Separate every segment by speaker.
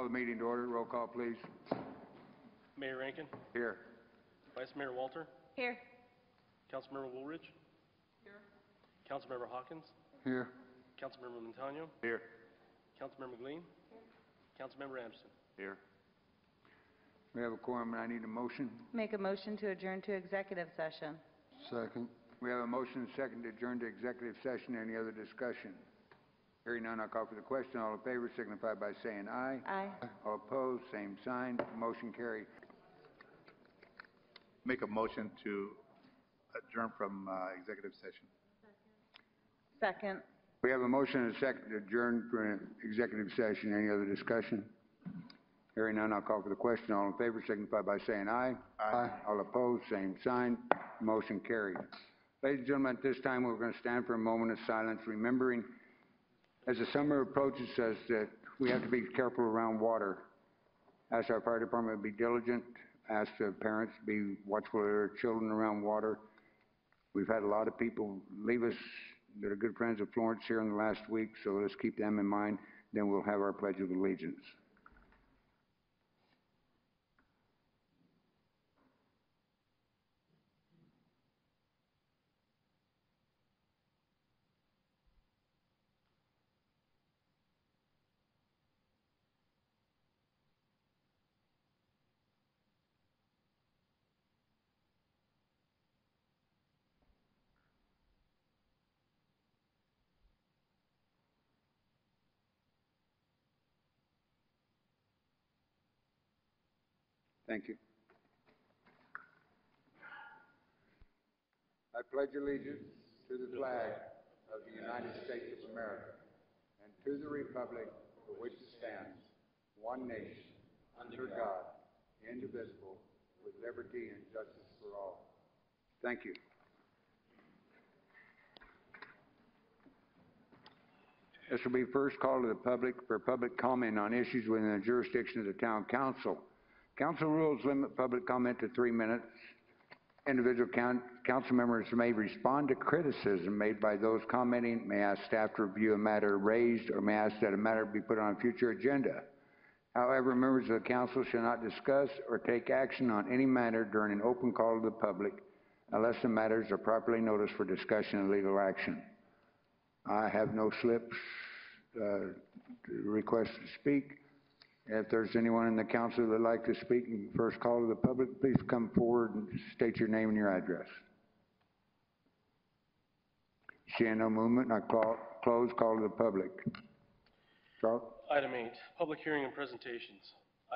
Speaker 1: the meeting to order. Roll call, please.
Speaker 2: Mayor Rankin,
Speaker 1: Here.
Speaker 2: Vice Mayor Walter,
Speaker 3: Here.
Speaker 2: Councilmember Woolridge,
Speaker 3: Here.
Speaker 2: Councilmember Hawkins,
Speaker 1: Here.
Speaker 2: Councilmember Montano,
Speaker 1: Here.
Speaker 2: Councilmember Glean, Councilmember Anderson.
Speaker 1: Here. We have a quorum, and I need a motion.
Speaker 3: Make a motion to adjourn to executive session.
Speaker 4: Second.
Speaker 1: We have a motion and second to adjourn to executive session. Any other discussion? Hearing none, I'll call for the question. All in favor signify by saying aye.
Speaker 3: Aye.
Speaker 1: All opposed, same sign. Motion carried.
Speaker 4: Make a motion to adjourn from executive session.
Speaker 3: Second.
Speaker 1: We have a motion and a second to adjourn for executive session. Any other discussion? Hearing none, I'll call for the question. All in favor signify by saying aye.
Speaker 4: Aye.
Speaker 1: All opposed, same sign. Motion carried. Ladies and gentlemen, at this time, we're going to stand for a moment of silence, remembering as the summer approaches us that we have to be careful around water. Ask our fire department to be diligent. Ask the parents to be watchful of their children around water. We've had a lot of people leave us that are good friends of Florence here in the last week, so let's keep them in mind. Then we'll have our Pledge of Allegiance. Thank you. I pledge allegiance to the flag of the United States of America and to the republic for which it stands, one nation, under God, indivisible, with liberty and justice for all. Thank you. This will be first call to the public for public comment on issues within the jurisdiction of the town council. Council rules limit public comment to 3 minutes. Individual council members may respond to criticism made by those commenting, may ask staff to review a matter raised, or may ask that a matter be put on a future agenda. However, members of the council shall not discuss or take action on any matter during an open call to the public unless the matters are properly noticed for discussion and legal action. I have no slips request to speak. If there's anyone in the council that would like to speak in first call to the public, please come forward and state your name and your address. Seeing no movement, I close call to the public. Charles?
Speaker 2: Item 8, public hearing and presentations.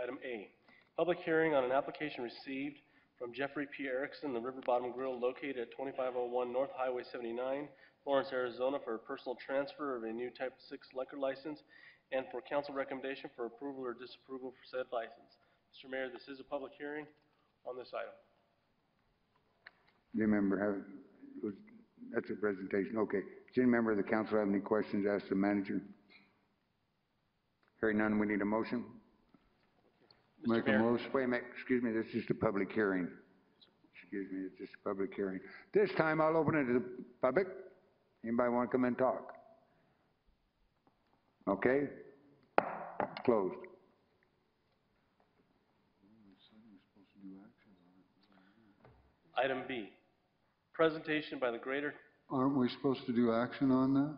Speaker 2: Item A, public hearing on an application received from Jeffrey P. Erickson, the River Bottom Grill located at 2501 North Highway 79, Florence, Arizona, for a personal transfer of a new Type 6 liquor license and for council recommendation for approval or disapproval for said license. Mr. Mayor, this is a public hearing on this item.
Speaker 1: Do you remember that's a presentation, okay. Does any member of the council have any questions asked the manager? Hearing none, we need a motion.
Speaker 2: Mr. Mayor.
Speaker 1: Motion. Wait a minute, excuse me, this is just a public hearing. Excuse me, it's just a public hearing. This time I'll open it to the public. Anybody want to come and talk? Okay. Closed.
Speaker 2: Item B, presentation by the Greater.
Speaker 4: Aren't we supposed to do action on that?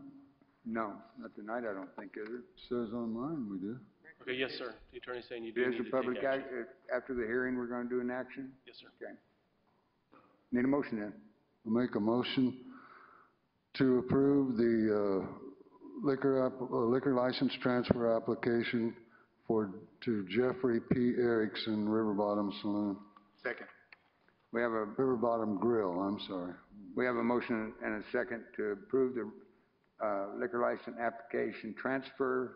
Speaker 1: No, not tonight, I don't think, is it?
Speaker 4: Says online we do.
Speaker 2: Okay, yes, sir. The attorney's saying you do
Speaker 1: It
Speaker 2: need
Speaker 1: is
Speaker 2: to
Speaker 1: a public
Speaker 2: take action.
Speaker 1: after the hearing, we're going to do an action?
Speaker 2: Yes, sir.
Speaker 1: Okay. Need a motion then?
Speaker 4: I'll make a motion to approve the liquor license transfer application to Jeffrey P. Erickson, River Bottom Saloon.
Speaker 1: Second. We have a
Speaker 4: River Bottom Grill, I'm sorry.
Speaker 1: We have a motion and a second to approve the liquor license application transfer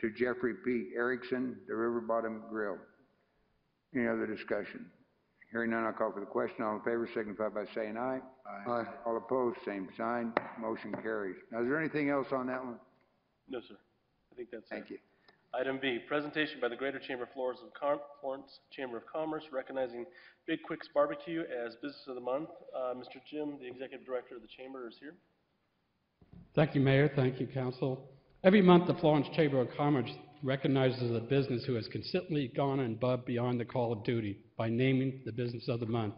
Speaker 1: to Jeffrey P. Erickson, the River Bottom Grill. Any other discussion? Hearing none, I'll call for the question. All in favor signify by saying aye.
Speaker 4: Aye.
Speaker 1: All opposed, same sign. Motion carries. Now, is there anything else on that one?
Speaker 2: No, sir. I think that's it.
Speaker 1: Thank you.
Speaker 2: Item B, presentation by the Greater Chamber of Florence Chamber of Commerce recognizing Big Quicks Barbecue as Business of the Month. Mr. Jim, the Executive Director of the Chamber, is here.
Speaker 5: Thank you, Mayor. Thank you, Council. Every month, the Florence Chamber of Commerce recognizes a business who has consistently gone above beyond the call of duty by naming the Business of the Month.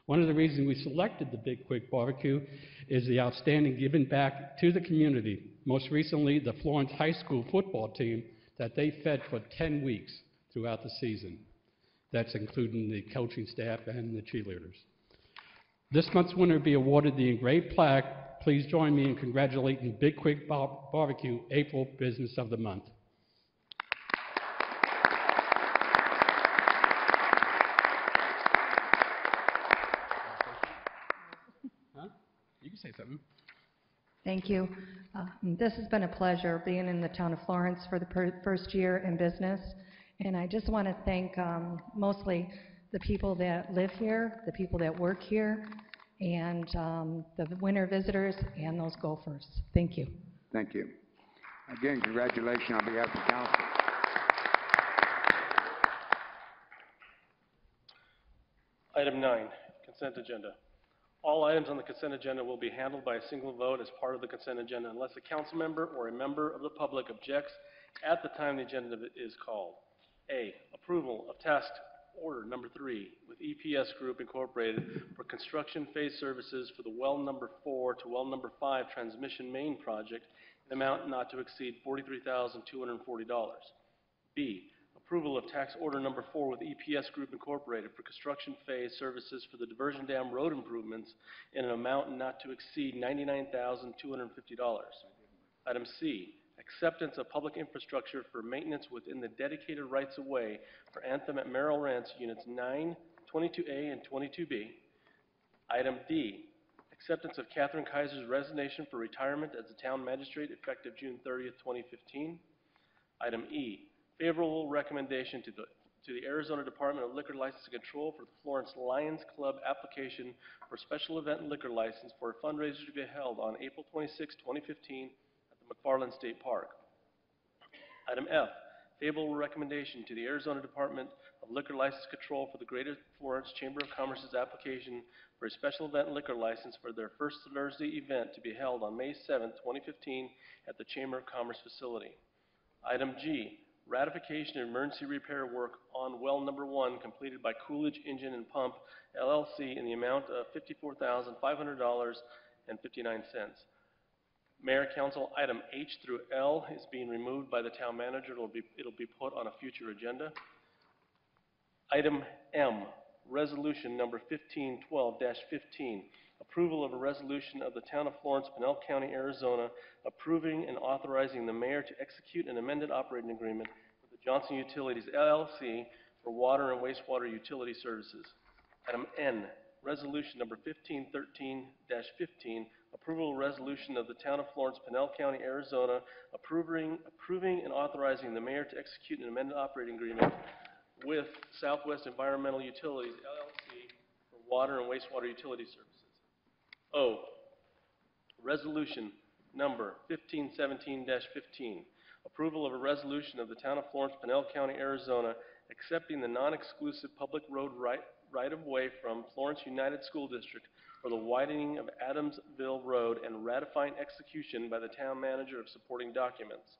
Speaker 5: One of the reasons we selected the Big Quick Barbecue is the outstanding giving back to the community. Most recently, the Florence High School football team that they fed for 10 weeks throughout the season. That's including the coaching staff and the cheerleaders. This month's winner will be awarded the engraved plaque. Please join me in congratulating Big Quick Barbecue, April Business of the Month. Huh? You can say something.
Speaker 6: Thank you. This has been a pleasure being in the town of Florence for the first year in business. And I just want to thank mostly the people that live here, the people that work here, and the winter visitors and those gophers. Thank you.
Speaker 1: Thank you. Again, congratulations on behalf of the council.
Speaker 2: Item 9, consent agenda. All items on the consent agenda will be handled by a single vote as part of the consent agenda unless a council member or a member of the public objects at the time the agenda is called. A, approval of task order number 3 with EPS Group Incorporated for construction phase services for the well number 4 to well number 5 transmission main project in amount not to exceed $43,240. B, approval of tax order number 4 with EPS Group Incorporated for construction phase services for the Diversion Dam road improvements in an amount not to exceed $99,250. Item C, acceptance of public infrastructure for maintenance within the dedicated rights-of-way for Anthem at Merrill Rents Units 9, 22A, and 22B. Item D, acceptance of Catherine Kaiser's resignation for retirement as the town magistrate effective June 30th, 2015. Item E, favorable recommendation to the Arizona Department of Liquor License and Control for the Florence Lions Club application for special event liquor license for a fundraiser to be held on April 26, 2015 at the McFarland State Park. Item F, favorable recommendation to the Arizona Department of Liquor License Control for the Greater Florence Chamber of Commerce's application for a special event liquor license for their first Thursday event to be held on May 7, 2015 at the Chamber of Commerce facility. Item G, ratification of emergency repair work on well number 1 completed by Coolidge Engine and Pump, LLC in the amount of $54,500.59. Mayor, Council, item H through L is being removed by the town manager. It'll be put on a future agenda. Item M, resolution number 1512-15, approval of a resolution of the town of Florence, Pinal County, Arizona, approving and authorizing the mayor to execute an amended operating agreement with the Johnson Utilities, LLC for water and wastewater utility services. Item N, resolution number 1513-15, approval resolution of the town of Florence, Pinal County, Arizona, approving and authorizing the mayor to execute an amended operating agreement with Southwest Environmental Utilities, LLC for water and wastewater utility services. O, resolution number 1517-15, approval of a resolution of the town of Florence, Pinal County, Arizona, accepting the non-exclusive public road right-of-way from Florence United School District for the widening of Adamsville Road and ratifying execution by the town manager of supporting documents.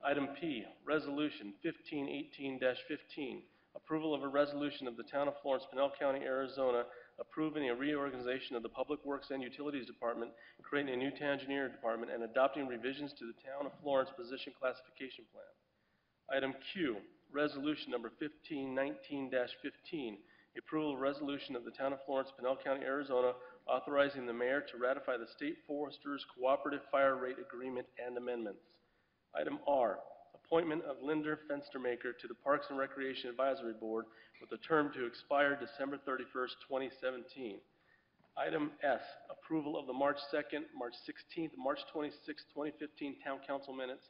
Speaker 2: Item P, resolution 1518-15, approval of a resolution of the town of Florence, Pinal County, Arizona, approving a reorganization of the Public Works and Utilities Department, creating a new town engineer department, and adopting revisions to the town of Florence position classification plan. Item Q, resolution number 1519-15, approval of resolution of the town of Florence, Pinal County, Arizona, authorizing the mayor to ratify the State Foresters Cooperative Fire Rate Agreement and amendments. Item R, appointment of Linder Fenstermaker to the Parks and Recreation Advisory Board with a term to expire December 31st, 2017. Item S, approval of the March 2nd, March 16th, March 26th, 2015 Town Council minutes.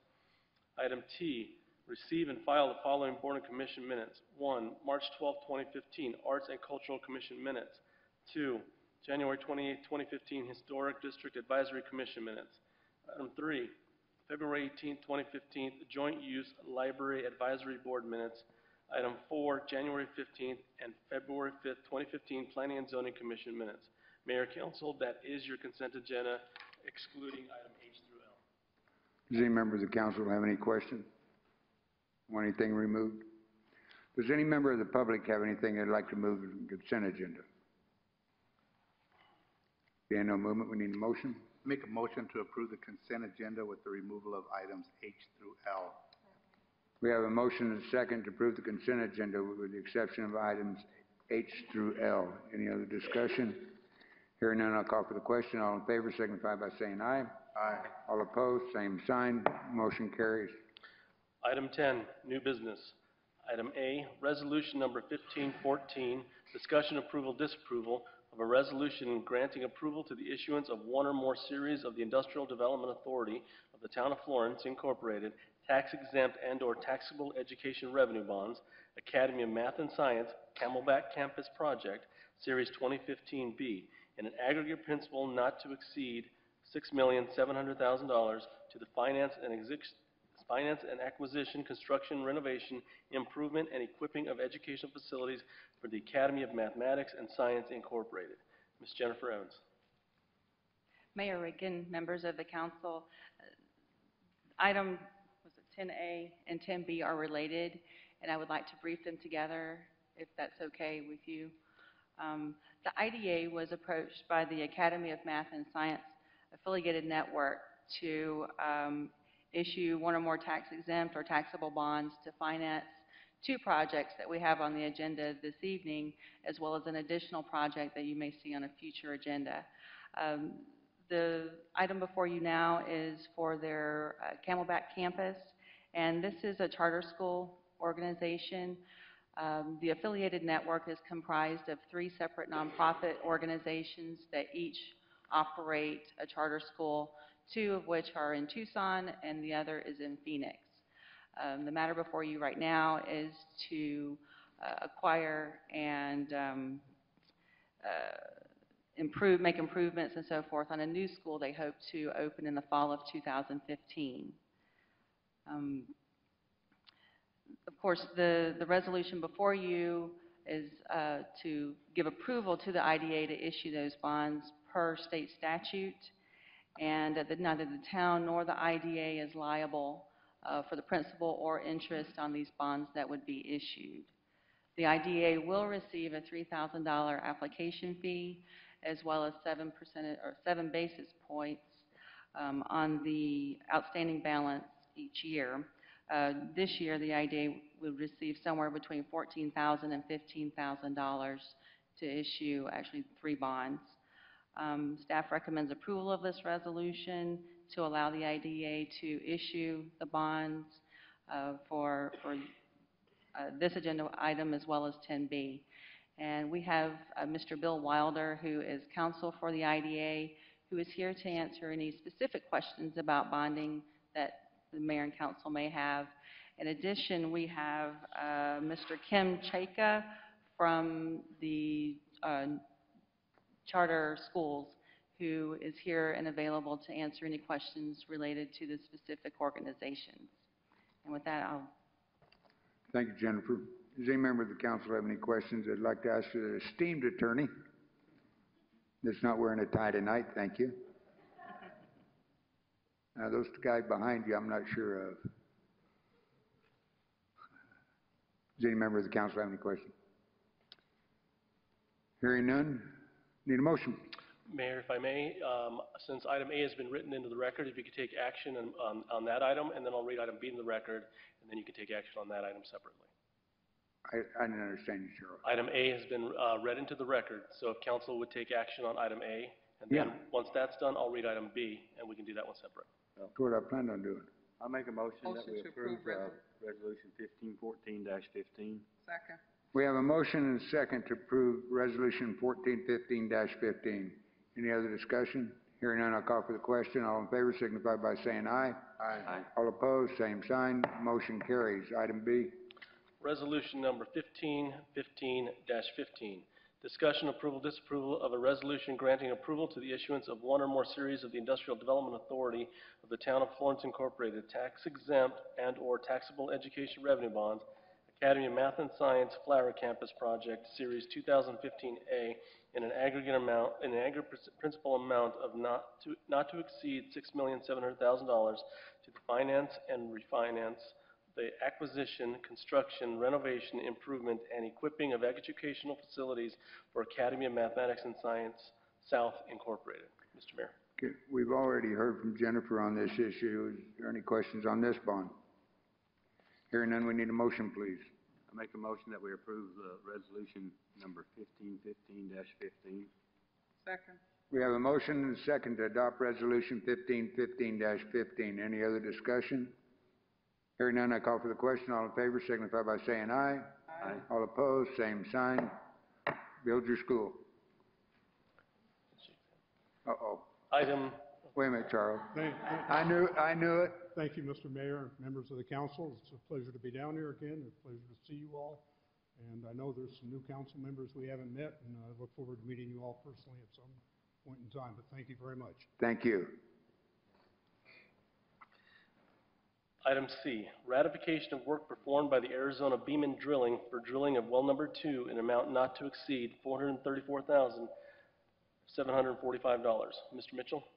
Speaker 2: Item T, receive and file the following Board and Commission minutes. 1, March 12th, 2015, Arts and Cultural Commission minutes. 2, January 28th, 2015, Historic District Advisory Commission minutes. Item 3, February 18th, 2015, Joint Use Library Advisory Board minutes. Item 4, January 15th and February 5th, 2015, Planning and Zoning Commission minutes. Mayor, Council, that is your consent agenda. excluding item H through L.
Speaker 1: Does any member of the council have any questions? Want anything removed? Does any member of the public have anything they'd like to move in the consent agenda? Being no movement, we need a motion.
Speaker 7: Make a motion to approve the consent agenda with the removal of items H through L.
Speaker 1: We have a motion and a second to approve the consent agenda with the exception of items H through L. Any other discussion? Hearing none, I'll call for the question. All in favor signify by saying aye.
Speaker 7: Aye.
Speaker 1: All opposed, same sign. Motion carries.
Speaker 2: Item 10, new business. Item A, resolution number 1514, discussion approval, disapproval of a resolution granting approval to the issuance of one or more series of the Industrial Development Authority of the Town of Florence, Incorporated, tax-exempt and/or taxable education revenue bonds, Academy of Math and Science, Camelback Campus Project, Series 2015B, in an aggregate principal not to exceed $6,700,000 to the finance and acquisition, construction, renovation, improvement, and equipping of educational facilities for the Academy of Mathematics and Science Incorporated. Ms. Jennifer Evans.
Speaker 8: Mayor Riggin, members of the council, item 10A and 10B are related, and I would like to brief them together, if that's okay with you. The IDA was approached by the Academy of Math and Science Affiliated Network to issue one or more tax-exempt or taxable bonds to finance two projects that we have on the agenda this evening, as well as an additional project that you may see on a future agenda. The item before you now is for their Camelback campus, and this is a charter school organization. The affiliated network is comprised of 3 separate nonprofit organizations that each operate a charter school, 2 of which are in Tucson and the other is in Phoenix. The matter before you right now is to acquire and make improvements and so forth on a new school they hope to open in the fall of 2015. Of course, the resolution before you is to give approval to the IDA to issue those bonds per state statute, and that neither the town nor the IDA is liable for the principal or interest on these bonds that would be issued. The IDA will receive a $3,000 application fee, as well as 7 basis points on the outstanding balance each year. This year, the IDA will receive somewhere between $14,000 and $15,000 to issue actually 3 bonds. Staff recommends approval of this resolution to allow the IDA to issue the bonds for this agenda item as well as 10B. And we have Mr. Bill Wilder, who is counsel for the IDA, who is here to answer any specific questions about bonding that the mayor and council may have. In addition, we have Mr. Kim Chayka from the charter schools, who is here and available to answer any questions related to the specific organizations. And with that, I'll...
Speaker 1: Thank you, Jennifer. Does any member of the council have any questions they'd like to ask the esteemed attorney that's not wearing a tie tonight? Thank you. Now, those guys behind you, I'm not sure of. Does any member of the council have any questions? Hearing none, need a motion.
Speaker 2: Mayor, if I may, since item A has been written into the record, if you could take action on that item, and then I'll read item B in the record, and then you can take action on that item separately.
Speaker 1: I didn't understand you, Cheryl.
Speaker 2: Item A has been read into the record, so if council would take action on item A, and then once that's done, I'll read item B, and we can do that one separate.
Speaker 1: That's what I planned on doing.
Speaker 7: I'll make a motion that
Speaker 3: Motion
Speaker 7: we
Speaker 3: to
Speaker 7: approve
Speaker 3: approve
Speaker 7: resolution 1514-15.
Speaker 3: Second.
Speaker 1: We have a motion and a second to approve resolution 1415-15. Any other discussion? Hearing none, I'll call for the question. All in favor signify by saying aye.
Speaker 7: Aye.
Speaker 1: All opposed, same sign. Motion carries. Item B.
Speaker 2: Resolution number 1515-15. Discussion, approval, disapproval of a resolution granting approval to the issuance of one or more series of the Industrial Development Authority of the Town of Florence Incorporated tax-exempt and/or taxable education revenue bonds, Academy of Math and Science Flower Campus Project, Series 2015A, in an aggregate principal amount of not to exceed $6,700,000 to the finance and refinance the acquisition, construction, renovation, improvement, and equipping of educational facilities for Academy of Mathematics and Science South Incorporated. Mr. Mayor.
Speaker 1: Okay, we've already heard from Jennifer on this issue. Is there any questions on this bond? Hearing none, we need a motion, please.
Speaker 9: I make a motion that we approve resolution number 1515-15.
Speaker 3: Second.
Speaker 1: We have a motion and a second to adopt resolution 1515-15. Any other discussion? Hearing none, I call for the question. All in favor signify by saying aye.
Speaker 9: Aye.
Speaker 1: All opposed, same sign. Build your school. Uh-oh.
Speaker 2: Item,
Speaker 1: Wait a minute, Charles.
Speaker 10: Thank
Speaker 1: I knew it.
Speaker 10: thank you, Mr. Mayor, members of the council. It's a pleasure to be down here again. It's a pleasure to see you all. And I know there's some new council members we haven't met, and I look forward to meeting you all personally at some point in time. But thank you very much.
Speaker 1: Thank you.
Speaker 2: item C, ratification of work performed by the Arizona Beeman Drilling for drilling of well number 2 in amount not to exceed $434,745. Mr. Mitchell?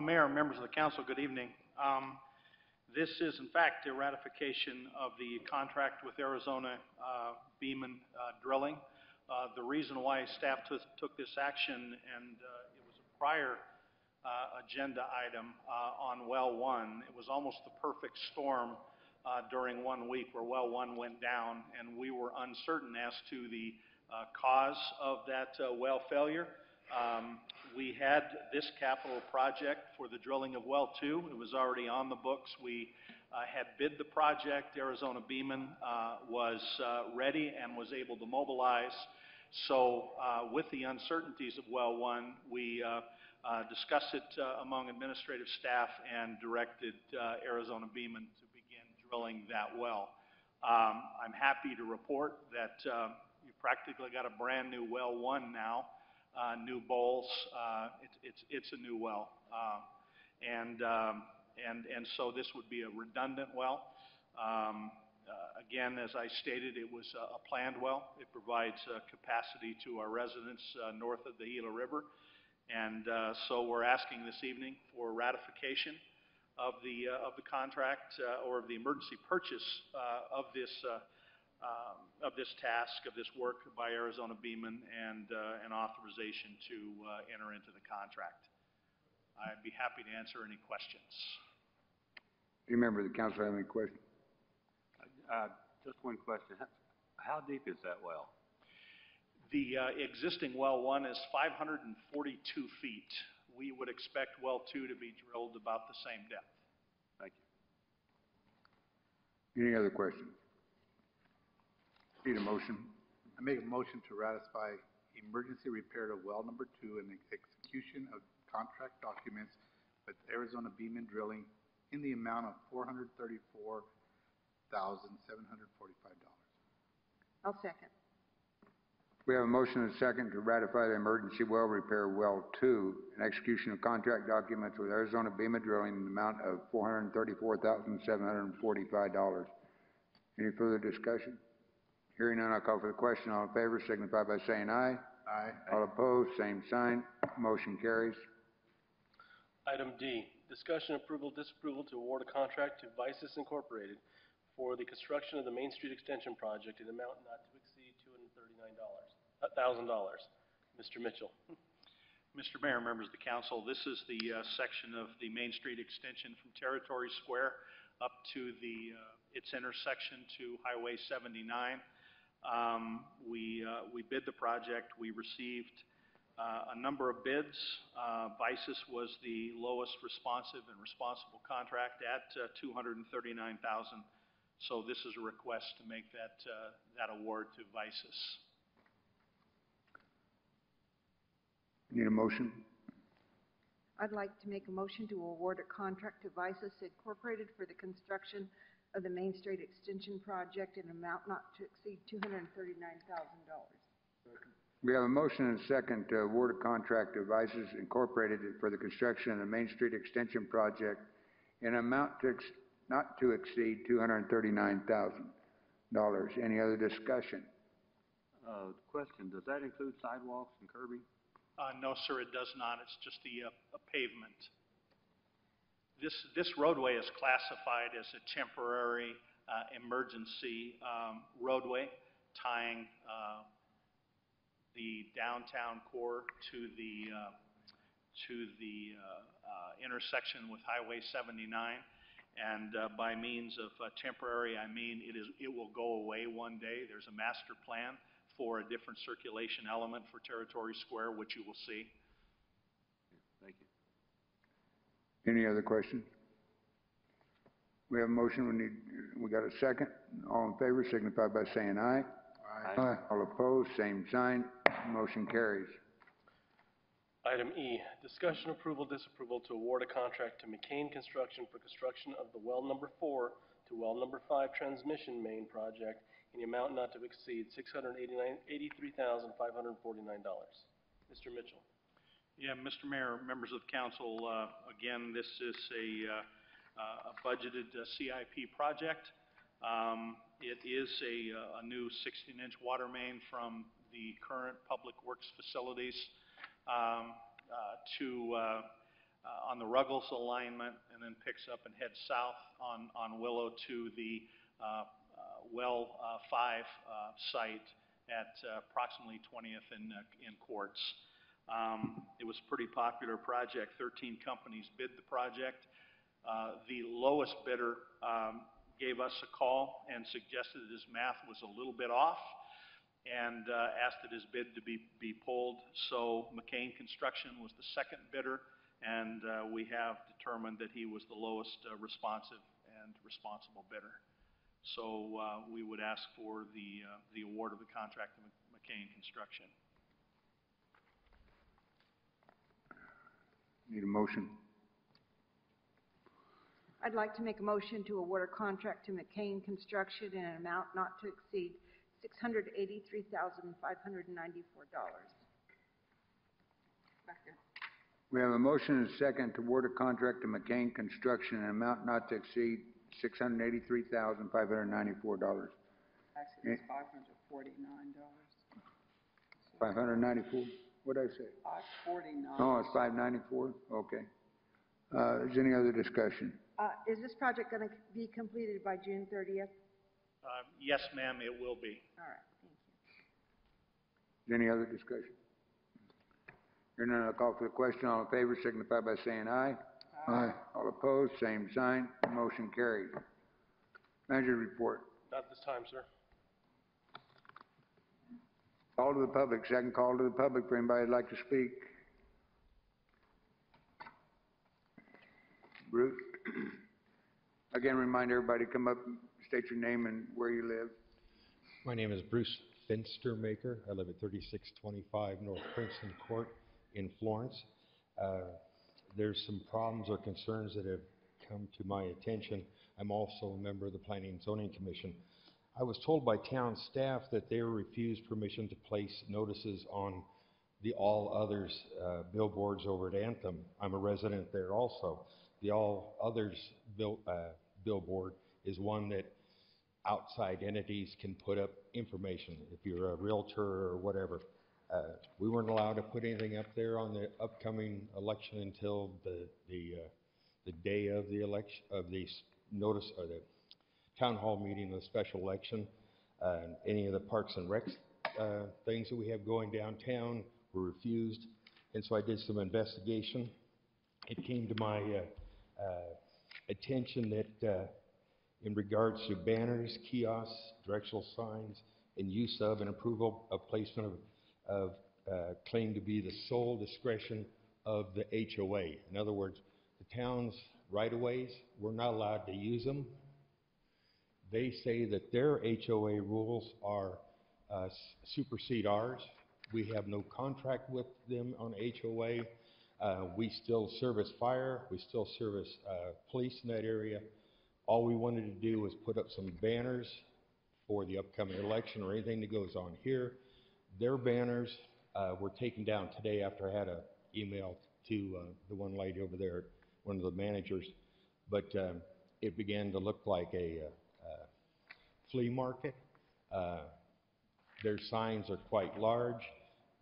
Speaker 11: Mayor and members of the council, good evening. This is, in fact, a ratification of the contract with Arizona Beeman Drilling. The reason why staff took this action, and it was a prior agenda item on well 1, it was almost the perfect storm during 1 week where well 1 went down, and we were uncertain as to the cause of that well failure. We had this capital project for the drilling of well 2. It was already on the books. We had bid the project. Arizona Beeman was ready and was able to mobilize. So with the uncertainties of well 1, we discussed it among administrative staff and directed Arizona Beeman to begin drilling that well. I'm happy to report that you practically got a brand new well 1 now. New bowls, it's a new well, and so this would be a redundant well. Again, as I stated, it was a planned well. It provides capacity to our residents north of the Gila River, and so we're asking this evening for ratification of the contract or of the emergency purchase of this task, of this work by Arizona Beeman, and an authorization to enter into the contract. I'd be happy to answer any questions.
Speaker 1: Do you remember the council have any questions?
Speaker 9: Just one question. How deep is that well?
Speaker 11: The existing well 1 is 542 feet. We would expect well 2 to be drilled about the same depth.
Speaker 9: Thank you.
Speaker 1: Any other questions? Need a motion?
Speaker 7: I make a motion to ratify emergency repair of well number 2 and the execution of contract documents with Arizona Beeman Drilling in the amount of $434,745.
Speaker 3: I'll second.
Speaker 1: We have a motion and a second to ratify the emergency well repair well 2 and execution of contract documents with Arizona Beeman Drilling in the amount of $434,745. Any further discussion? Hearing none, I'll call for the question. All in favor signify by saying aye.
Speaker 7: Aye.
Speaker 1: All opposed, same sign. Motion carries.
Speaker 2: Item D, discussion, approval, disapproval to award a contract to Vices Incorporated for the construction of the Main Street Extension Project in amount not to exceed $239,000. Mr. Mitchell.
Speaker 11: Mr. Mayor, members of the council, this is the section of the Main Street Extension from Territory Square up to its intersection to Highway 79. We bid the project. We received a number of bids. Vices was the lowest responsive and responsible contract at $239,000. So this is a request to make that award to Vices.
Speaker 1: Need a motion?
Speaker 12: I'd like to make a motion to award a contract to Vices Incorporated for the construction of the Main Street Extension Project in an amount not to exceed $239,000.
Speaker 1: We have a motion and a second to award a contract to Vices Incorporated for the construction of the Main Street Extension Project in an amount not to exceed $239,000. Any other discussion?
Speaker 9: Question, does that include sidewalks and curbing?
Speaker 11: No, sir, it does not. It's just the pavement. This roadway is classified as a temporary emergency roadway tying the downtown core to the intersection with Highway 79. And by means of temporary, I mean it will go away one day. There's a master plan for a different circulation element for Territory Square, which you will see.
Speaker 9: Thank you.
Speaker 1: Any other questions? We have a motion, we got a second. All in favor signify by saying aye.
Speaker 4: Aye.
Speaker 1: All opposed, same sign. Motion carries.
Speaker 2: Item E, discussion approval, disapproval to award a contract to McCain Construction for construction of the well number 4 to well number 5 transmission main project in the amount not to exceed $683,549. Mr. Mitchell.
Speaker 11: Yeah, Mr. Mayor, members of the council, again, this is a budgeted CIP project. It is a new 16-inch water main from the current public works facilities on the Ruggles alignment, and then picks up and heads south on Willow to the well 5 site at approximately 20th in Quartz. It was a pretty popular project. 13 companies bid the project. The lowest bidder gave us a call and suggested that his math was a little bit off, and asked that his bid to be pulled. So McCain Construction was the second bidder, and we have determined that he was the lowest responsive and responsible bidder. So we would ask for the award of the contract to McCain Construction.
Speaker 1: Need a motion?
Speaker 12: I'd like to make a motion to award a contract to McCain Construction in an amount not to exceed $683,594.
Speaker 3: Second.
Speaker 1: We have a motion and a second to award a contract to McCain Construction in an amount not to exceed $683,594.
Speaker 3: Actually, it's $549.
Speaker 1: 594? What'd I say?
Speaker 3: $549.
Speaker 1: Oh, it's 594? Okay. Is there any other discussion?
Speaker 12: Is this project going to be completed by June 30th?
Speaker 11: Yes, ma'am, it will be.
Speaker 12: All right, thank you.
Speaker 1: Is there any other discussion? Hearing none, I'll call for the question. All in favor signify by saying aye.
Speaker 4: Aye.
Speaker 1: All opposed, same sign. Motion carried. Manager report.
Speaker 2: Not at this time, sir.
Speaker 1: Call to the public. Second call to the public for anybody who'd like to speak. Bruce? Again, remind everybody to come up, state your name and where you live.
Speaker 13: My name is Bruce Finstermaker. I live at 3625 North Princeton Court in Florence. There's some problems or concerns that have come to my attention. I'm also a member of the Planning and Zoning Commission. I was told by town staff that they were refused permission to place notices on the All Others billboards over at Anthem. I'm a resident there also. The All Others billboard is one that outside entities can put up information. If you're a realtor or whatever, we weren't allowed to put anything up there on the upcoming election until the day of the election, of the notice, or the town hall meeting of the special election. Any of the parks and recs things that we have going downtown were refused, and so I did some investigation. It came to my attention that in regards to banners, kiosks, directional signs, and use of and approval of placement of claim to be the sole discretion of the HOA. In other words, the town's right-of-ways, we're not allowed to use them. They say that their HOA rules are supersede ours. We have no contract with them on HOA. We still service fire. We still service police in that area. All we wanted to do was put up some banners for the upcoming election or anything that goes on here. Their banners were taken down today after I had an email to the one lady over there, one of the managers. But it began to look like a flea market. Their signs are quite large.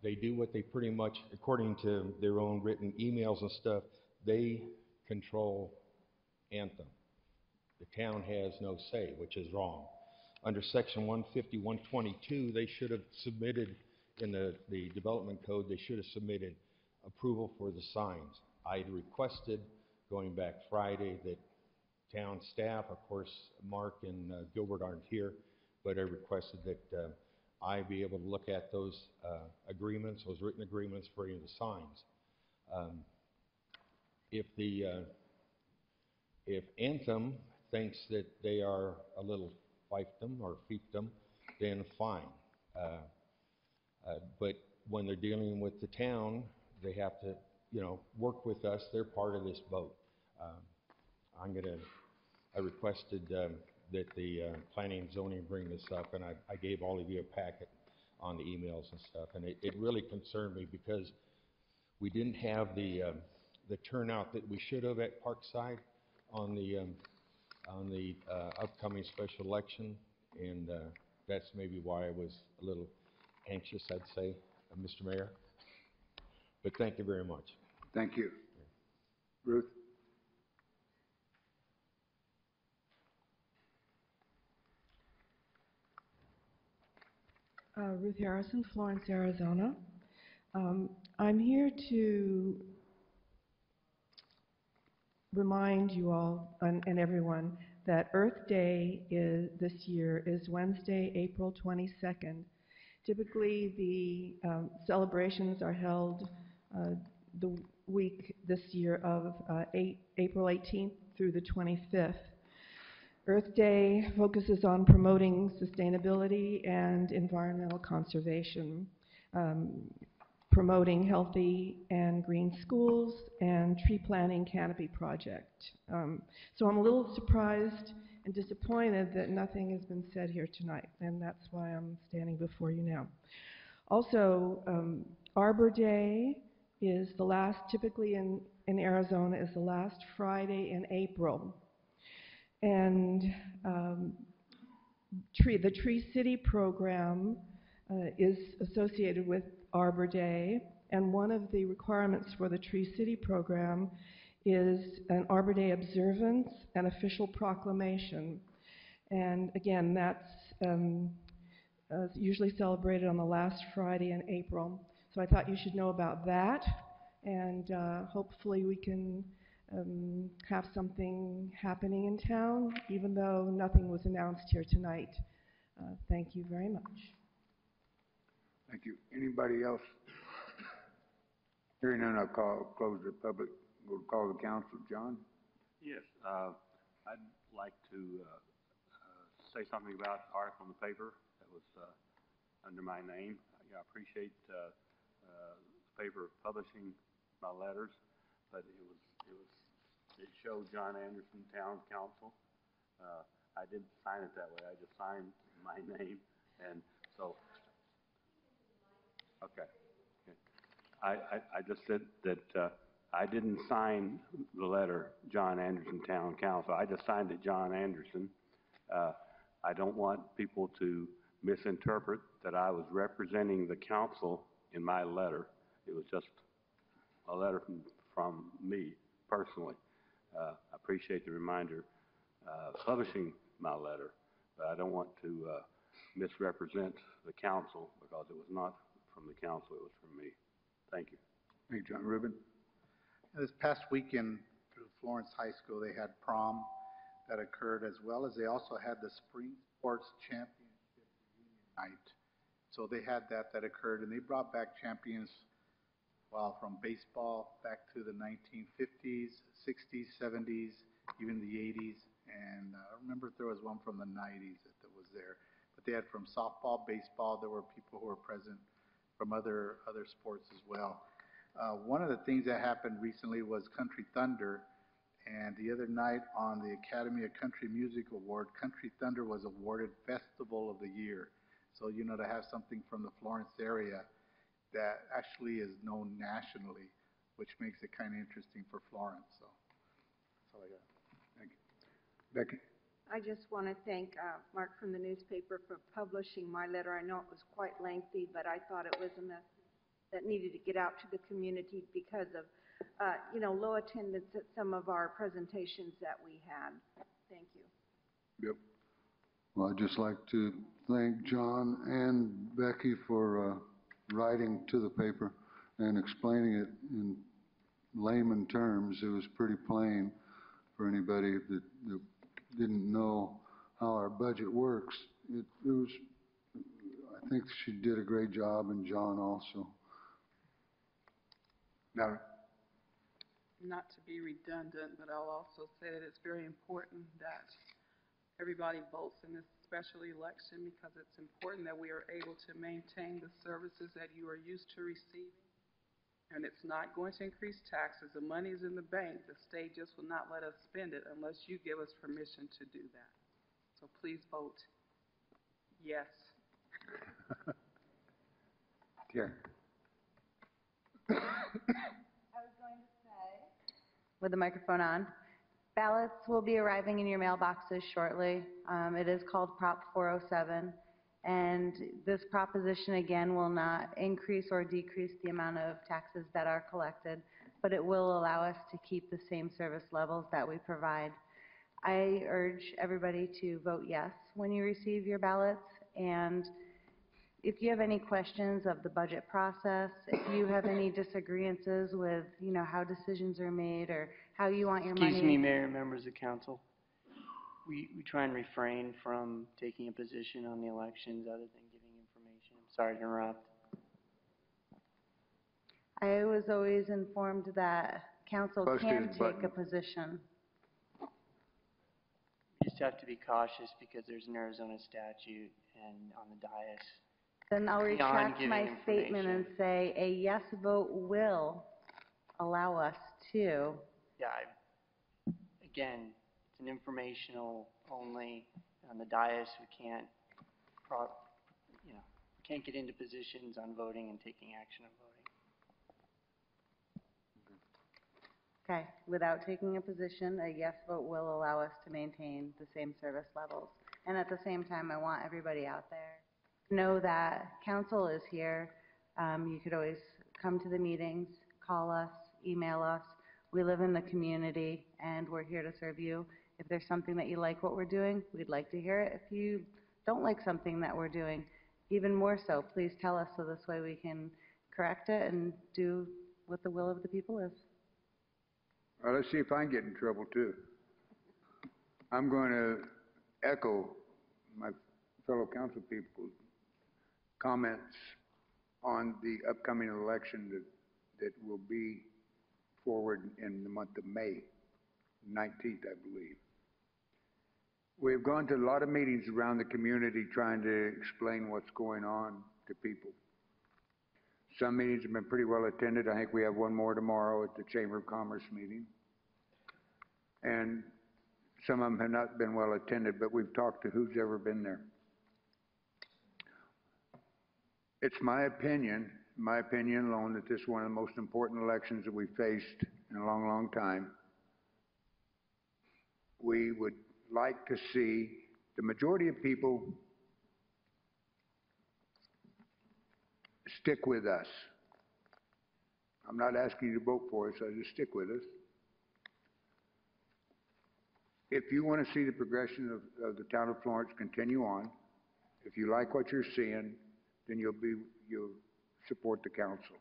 Speaker 13: They do what they pretty much, according to their own written emails and stuff, they control Anthem. The town has no say, which is wrong. Under section 150, 122, they should have submitted, in the development code, they should have submitted approval for the signs. I had requested, going back Friday, that town staff, of course, Mark and Gilbert aren't here, but I requested that I be able to look at those agreements, those written agreements for any of the signs. If Anthem thinks that they are a little fiefdom or fiefdom, then fine. But when they're dealing with the town, they have to, work with us. They're part of this boat. I requested that the planning and zoning bring this up, and I gave all of you a packet on the emails and stuff, and it really concerned me because we didn't have the turnout that we should have at Parkside on the upcoming special election, and that's maybe why I was a little anxious, I'd say, Mr. Mayor. But thank you very much.
Speaker 1: Thank you. Ruth?
Speaker 14: Ruth Harrison, Florence, Arizona. I'm here to remind you all and everyone that Earth Day this year is Wednesday, April 22nd. Typically, the celebrations are held the week this year of April 18th through the 25th. Earth Day focuses on promoting sustainability and environmental conservation, promoting healthy and green schools, and tree planting canopy project. So I'm a little surprised and disappointed that nothing has been said here tonight, and that's why I'm standing before you now. Also, Arbor Day is the last, typically in Arizona, is the last Friday in April. And the Tree City program is associated with Arbor Day, and one of the requirements for the Tree City program is an Arbor Day observance and official proclamation. And again, that's usually celebrated on the last Friday in April. So I thought you should know about that, and hopefully we can have something happening in town, even though nothing was announced here tonight. Thank you very much.
Speaker 1: Thank you. Anybody else? Hearing none, I'll close the public. We'll call the council. John?
Speaker 9: Yes, I'd like to say something about the article in the paper that was under my name. I appreciate the paper publishing my letters, but it showed John Anderson, Town Council. I didn't sign it that way. I just signed my name, and so, okay. I just said that I didn't sign the letter, John Anderson, Town Council. I just signed it, John Anderson. I don't want people to misinterpret that I was representing the council in my letter. It was just a letter from me personally. I appreciate the reminder publishing my letter, but I don't want to misrepresent the council because it was not from the council, it was from me. Thank you.
Speaker 1: Thank you, John. Ruben?
Speaker 7: This past weekend through Florence High School, they had prom that occurred, as well as they also had the Spring Sports Championship Reunion Night. So they had that occurred, and they brought back champions, well, from baseball back to the 1950s, 60s, 70s, even the 80s, and I remember there was one from the 90s that was there. But they had from softball, baseball, there were people who were present from other sports as well. One of the things that happened recently was Country Thunder, and the other night on the Academy of Country Music Award, Country Thunder was awarded Festival of the Year. So, to have something from the Florence area that actually is known nationally, which makes it kind of interesting for Florence. So that's all I got.
Speaker 1: Thank you. Becky?
Speaker 12: I just want to thank Mark from the newspaper for publishing my letter. I know it was quite lengthy, but I thought it was a message that needed to get out to the community because of, low attendance at some of our presentations that we had. Thank you.
Speaker 4: Yep. Well, I'd just like to thank John and Becky for writing to the paper and explaining it in layman terms. It was pretty plain for anybody that didn't know how our budget works. It was, I think she did a great job, and John also. Now,
Speaker 3: Not to be redundant, but I'll also say that it's very important that everybody votes in this special election because it's important that we are able to maintain the services that you are used to receiving. And it's not going to increase taxes. The money's in the bank. The state just will not let us spend it unless you give us permission to do that. So please vote yes.
Speaker 1: Here.
Speaker 15: With the microphone on. Ballots will be arriving in your mailboxes shortly. It is called Prop 407, and this proposition, again, will not increase or decrease the amount of taxes that are collected, but it will allow us to keep the same service levels that we provide. I urge everybody to vote yes when you receive your ballots, and if you have any questions of the budget process, if you have any disagreements with, how decisions are made or how you want your money.
Speaker 16: Excuse me, Mayor and members of council. We try and refrain from taking a position on the elections other than giving information. I'm sorry to interrupt.
Speaker 15: I was always informed that council
Speaker 1: Busted
Speaker 15: can
Speaker 1: his
Speaker 15: take a
Speaker 1: button.
Speaker 15: position.
Speaker 16: We just have to be cautious because there's an Arizona statute and on the dais.
Speaker 15: Then I'll
Speaker 16: Beyond
Speaker 15: retract
Speaker 16: giving
Speaker 15: my statement and say a yes vote will allow us to.
Speaker 16: Yeah, again, it's an informational only. On the dais, we can't get into positions on voting and taking action on voting.
Speaker 15: Okay, without taking a position, a yes vote will allow us to maintain the same service levels. And at the same time, I want everybody out there to know that council is here. You could always come to the meetings, call us, email us. We live in the community, and we're here to serve you. If there's something that you like what we're doing, we'd like to hear it. If you don't like something that we're doing, even more so, please tell us so this way we can correct it and do what the will of the people is.
Speaker 1: Well, let's see if I can get in trouble too. I'm going to echo my fellow council people's comments on the upcoming election that will be forward in the month of May, 19th, I believe. We've gone to a lot of meetings around the community trying to explain what's going on to people. Some meetings have been pretty well attended. I think we have one more tomorrow at the Chamber of Commerce meeting. And some of them have not been well attended, but we've talked to who's ever been there. It's my opinion alone, that this is one of the most important elections that we've faced in a long, long time. We would like to see the majority of people stick with us. I'm not asking you to vote for us, so just stick with us. If you want to see the progression of the town of Florence continue on, if you like what you're seeing, then you'll support the council.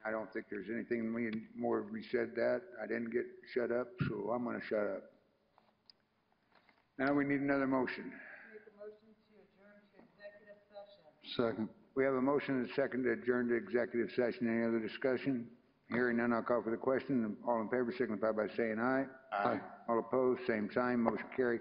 Speaker 1: I don't think there's anything more we said that. I didn't get shut up, so I'm going to shut up. Now we need another motion.
Speaker 3: Make a motion to adjourn to executive session.
Speaker 4: second.
Speaker 1: We have a motion and a second to adjourn to executive session. Any other discussion? Hearing none, I'll call for the question. All in favor signify by saying aye.
Speaker 4: Aye.
Speaker 1: All opposed, same sign. Motion carried.